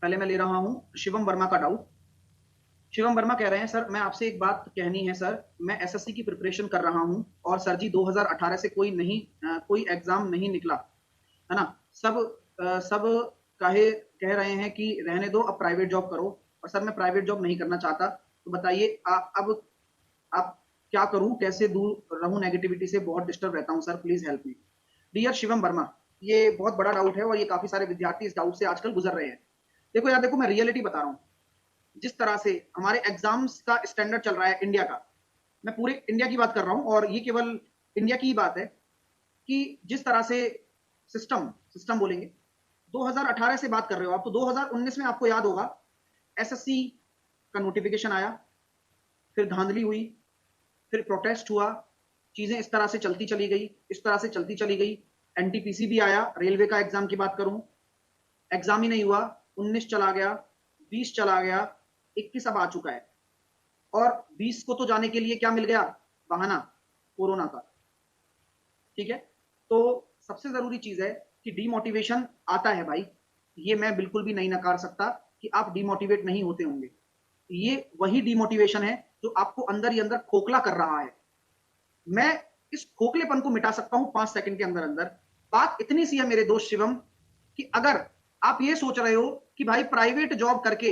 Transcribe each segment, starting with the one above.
पहले मैं ले रहा हूं शिवम वर्मा का डाउट। शिवम वर्मा कह रहे हैं, सर मैं आपसे एक बात कहनी है सर, मैं एसएससी की प्रिपरेशन कर रहा हूं और सर जी 2018 से कोई एग्जाम नहीं निकला है ना। सब कह रहे हैं कि रहने दो, अब प्राइवेट जॉब करो। और सर मैं प्राइवेट जॉब नहीं करना चाहता, तो बताइए अब आप क्या करूं, कैसे दूर रहूं नेगेटिविटी से, बहुत डिस्टर्ब रहता हूं सर, please help me. Dear Shivam Verma, ये बहुत बड़ा डाउट है और ये काफी सारे विद्यार्थी इस डाउट से आजकल गुजर रहे हैं। देखो यार, देखो मैं रियलिटी बता रहा हूँ। जिस तरह से हमारे एग्जाम्स का स्टैंडर्ड चल रहा है इंडिया का, मैं पूरे इंडिया की बात कर रहा हूं और ये केवल इंडिया की ही बात है कि जिस तरह से सिस्टम सिस्टम बोलेंगे, 2018 से बात कर रहे हो आप, तो 2019 में आपको याद होगा एसएससी का नोटिफिकेशन आया, फिर धांधली हुई, फिर प्रोटेस्ट हुआ, चीजें इस तरह से चलती चली गई, इस तरह से चलती चली गई। एनटीपीसी भी आया, रेलवे का एग्जाम की बात करूं, एग्जाम ही नहीं हुआ। 19 चला गया, 20 चला गया, 21 अब आ चुका है। और 20 को तो जाने के लिए क्या मिल गया, बहाना, कोरोना का। ठीक है, तो सबसे जरूरी चीज है कि डीमोटिवेशन आता है भाई, ये मैं बिल्कुल भी नहीं नकार सकता कि आप डीमोटिवेट नहीं होते होंगे। ये वही डीमोटिवेशन है जो आपको अंदर ही अंदर खोखला कर रहा है। मैं इस खोखलेपन को मिटा सकता हूं 5 सेकंड के अंदर अंदर। बात इतनी सी है मेरे दोस्त शिवम, कि अगर आप ये सोच रहे हो कि भाई प्राइवेट जॉब करके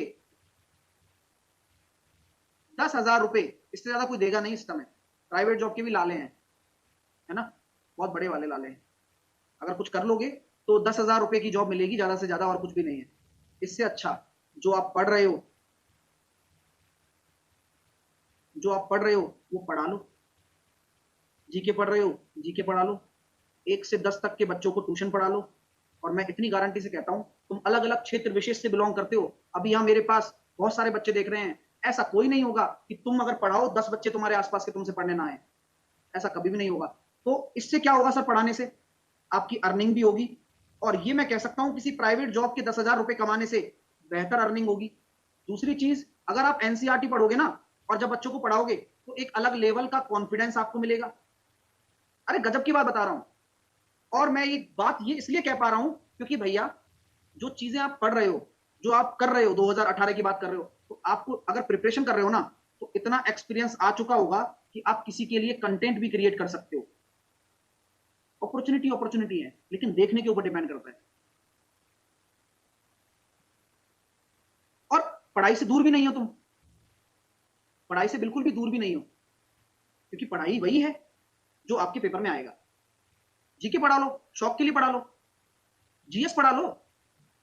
10,000 रुपए, इससे ज्यादा कोई देगा नहीं इस समय। प्राइवेट जॉब के भी लाले हैं, है ना, बहुत बड़े वाले लाले हैं। अगर कुछ कर लोगे तो 10,000 रुपए की जॉब मिलेगी, ज्यादा से ज्यादा, और कुछ भी नहीं है। इससे अच्छा जो आप पढ़ रहे हो, वो पढ़ा लो। जीके पढ़ रहे हो, जीके पढ़ा लो। 1 से 10 तक के बच्चों को ट्यूशन पढ़ा लो। और मैं इतनी गारंटी से कहता हूं, तुम अलग अलग क्षेत्र विशेष से बिलोंग करते हो, अभी यहां मेरे पास बहुत सारे बच्चे देख रहे हैं, ऐसा कोई नहीं होगा कि तुम अगर पढ़ाओ 10 बच्चे तुम्हारे आसपास के तुमसे पढ़ने ना आए, ऐसा कभी भी नहीं होगा। तो इससे क्या होगा सर, पढ़ाने से आपकी अर्निंग भी होगी, और ये मैं कह सकता हूं किसी प्राइवेट जॉब के 10,000 रुपए कमाने से बेहतर अर्निंग होगी। दूसरी चीज, अगर आप एनसीईआरटी पढ़ोगे ना, और जब बच्चों को पढ़ाओगे, तो एक अलग लेवल का कॉन्फिडेंस आपको मिलेगा। अरे गजब की बात बता रहा हूं। और मैं ये बात ये इसलिए कह पा रहा हूं क्योंकि भैया, जो चीजें आप पढ़ रहे हो, जो आप कर रहे हो, 2018 की बात कर रहे हो, तो आपको अगर प्रिपरेशन कर रहे हो ना, तो इतना एक्सपीरियंस आ चुका होगा कि आप किसी के लिए कंटेंट भी क्रिएट कर सकते हो। अपॉर्चुनिटी अपॉर्चुनिटी है, लेकिन देखने के ऊपर डिपेंड करता है। और पढ़ाई से दूर भी नहीं हो तुम, पढ़ाई से बिल्कुल भी दूर भी नहीं हो, क्योंकि पढ़ाई वही है जो आपके पेपर में आएगा। जीके पढ़ा लो, शौक के लिए पढ़ा लो, जीएस पढ़ा लो,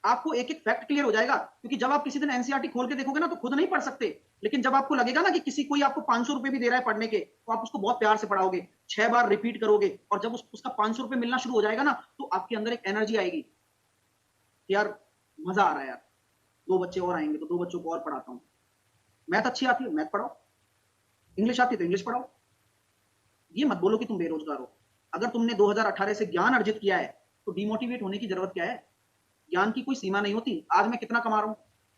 आपको एक एक फैक्ट क्लियर हो जाएगा। क्योंकि जब आप किसी दिन एनसीईआरटी खोल के देखोगे ना, तो खुद नहीं पढ़ सकते, लेकिन जब आपको लगेगा ना कि किसी कोई आपको 500 रुपए भी दे रहा है पढ़ने के, तो आप उसको बहुत प्यार से पढ़ाओगे, 6 बार रिपीट करोगे, और जब उसका 500 रुपए मिलना शुरू हो जाएगा ना, तो आपके अंदर एक एनर्जी आएगी कि यार मजा आ रहा है यार, 2 बच्चे और आएंगे तो 2 बच्चों को और पढ़ाता हूँ। मैथ अच्छी आती है, मैथ पढ़ाओ। इंग्लिश आती है तो इंग्लिश पढ़ाओ। ये मत बोलो कि तुम बेरोजगार हो। अगर तुमने 2018 से ज्ञान अर्जित किया है, तो डिमोटिवेट होने की जरूरत क्या है। ज्ञान की कोई सीमा नहीं होती। आज मैं कितना कमा रहा हूं,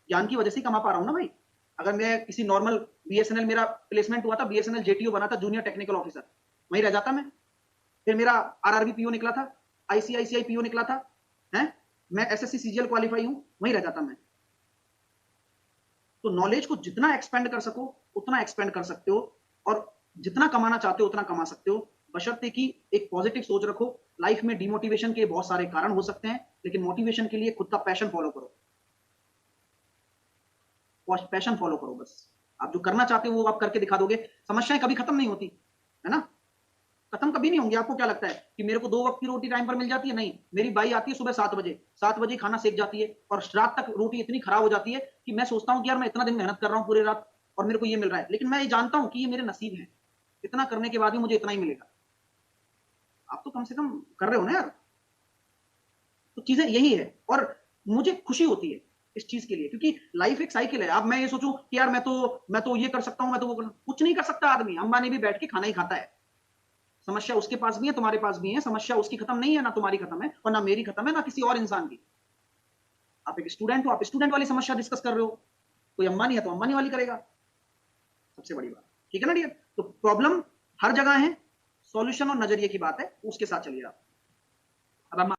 ज्ञान की वजह से कमा पा रहा हूं ना भाई। अगर मैं किसी नॉर्मल, बीएसएनएल मेरा प्लेसमेंट हुआ था, बीएसएनएल जेटीओ बना था, जूनियर टेक्निकल ऑफिसर, वहीं रह जाता मैं। फिर मेरा आरआरबी पीओ निकला था, आईसीआईसीआई पीओ निकला था, है, मैं एसएससी सीजीएल क्वालिफाई हूं, वहीं रह जाता मैं। तो नॉलेज को जितना एक्सपेंड कर सको उतना एक्सपेंड कर सकते हो, और जितना कमाना चाहते हो उतना कमा सकते हो, बशर्ते कि एक पॉजिटिव सोच रखो। लाइफ में डिमोटिवेशन के बहुत सारे कारण हो सकते हैं, लेकिन मोटिवेशन के लिए खुद का पैशन फॉलो करो। पैशन फॉलो करो बस। आप जो करना चाहते हो वो आप करके दिखा दोगे। समस्याएं कभी खत्म नहीं होती, है ना, खत्म कभी नहीं होंगी। आपको क्या लगता है कि मेरे को 2 वक्त की रोटी टाइम पर मिल जाती है? नहीं, मेरी बाई आती है सुबह 7 बजे, 7 बजे खाना सेक जाती है, और रात तक रोटी इतनी खराब हो जाती है कि मैं सोचता हूँ कि यार मैं इतना दिन मेहनत कर रहा हूँ पूरी रात, और मेरे को ये मिल रहा है, लेकिन मैं ये जानता हूँ कि ये मेरे नसीब है, इतना करने के बाद भी मुझे इतना ही मिलेगा। आप तो कम से कम कर रहे हो ना यार। तो चीजें यही है, और मुझे खुशी होती है इस चीज के लिए, क्योंकि लाइफ एक साइकिल है। अब मैं ये सोचूं कि यार मैं तो ये कर सकता हूं, मैं तो वो कर, कुछ नहीं कर सकता आदमी। अंबानी भी बैठ के खाना ही खाता है। समस्या उसके पास भी है, तुम्हारे पास भी है। समस्या उसकी खत्म नहीं है, ना तुम्हारी खत्म है, और ना मेरी खत्म है, ना किसी और इंसान की। आप एक स्टूडेंट हो, आप स्टूडेंट वाली समस्या डिस्कस कर रहे हो, कोई अंबानी है तो अंबानी वाली करेगा। सबसे बड़ी बात, ठीक है ना डियर। तो प्रॉब्लम हर जगह है, सॉल्यूशन और नजरिए की बात है, उसके साथ चलिए आप। अब हम